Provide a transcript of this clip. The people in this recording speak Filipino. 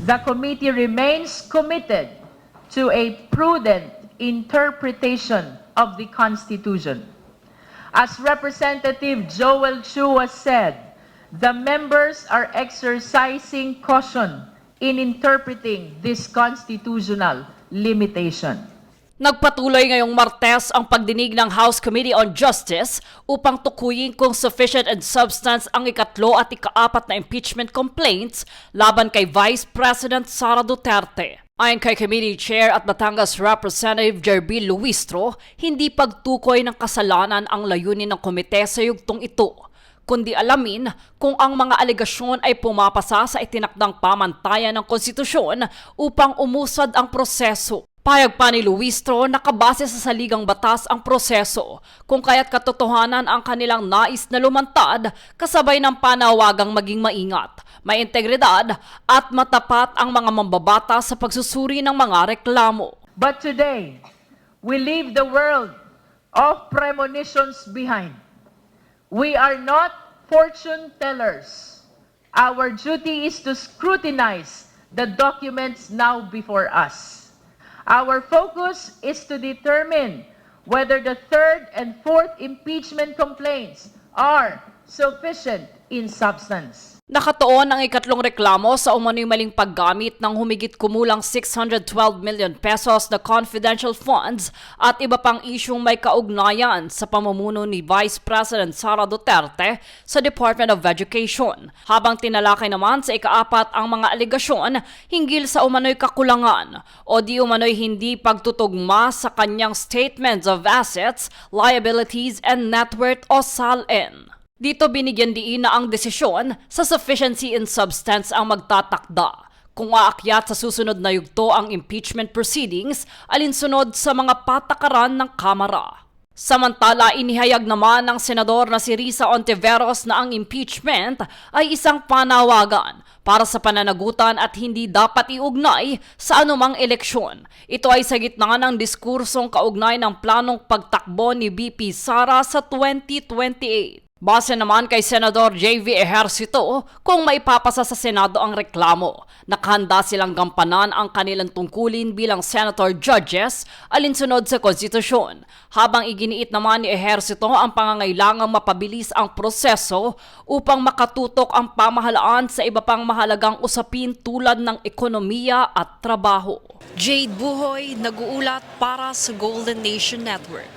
The committee remains committed to a prudent interpretation of the Constitution. As Representative Joel Chu has said, the members are exercising caution in interpreting this constitutional limitation. Nagpatuloy ngayong Martes ang pagdinig ng House Committee on Justice upang tukuyin kung sufficient in substance ang ikatlo at ikaapat na impeachment complaints laban kay Vice President Sara Duterte. Ayon kay Committee Chair at Batangas Representative Jerby Luistro, hindi pagtukoy ng kasalanan ang layunin ng komite sa yugtong ito, kundi alamin kung ang mga alegasyon ay pumapasa sa itinakdang pamantayan ng konstitusyon upang umusad ang proseso. Payag pa ni Luistro na nakabase sa saligang batas ang proseso, kung kaya't katotohanan ang kanilang nais na lumantad kasabay ng panawagang maging maingat, may integridad at matapat ang mga mambabata sa pagsusuri ng mga reklamo. But today, we leave the world of premonitions behind. We are not fortune tellers. Our duty is to scrutinize the documents now before us. Our focus is to determine whether the third and fourth impeachment complaints are sufficient in substance. Nakatuon ang ikatlong reklamo sa umano'y maling paggamit ng humigit kumulang 612 million pesos na confidential funds at iba pang isyung may kaugnayan sa pamumuno ni Vice President Sara Duterte sa Department of Education. Habang tinalakay naman sa ikaapat ang mga alegasyon hinggil sa umano'y kakulangan o di umano'y hindi pagtutugma sa kanyang Statements of Assets, Liabilities, and Net Worth o SALN. Dito binigyan diin na ang desisyon sa sufficiency in substance ang magtatakda kung aakyat sa susunod na yugto ang impeachment proceedings alinsunod sa mga patakaran ng Kamara. Samantala, inihayag naman ng Senador na si Risa Ontiveros na ang impeachment ay isang panawagan para sa pananagutan at hindi dapat iugnay sa anumang eleksyon. Ito ay sa gitna ng diskursong kaugnay ng planong pagtakbo ni VP Sara sa 2028. Base naman kay Senador J.V. Ejercito, kung maipapasa sa Senado ang reklamo, nakahanda silang gampanan ang kanilang tungkulin bilang senator judges alinsunod sa konstitusyon. Habang iginiit naman ni Ejercito ang pangangailangang mapabilis ang proseso upang makatutok ang pamahalaan sa iba pang mahalagang usapin tulad ng ekonomiya at trabaho. Jade Buhoy, nag-uulat para sa Golden Nation Network.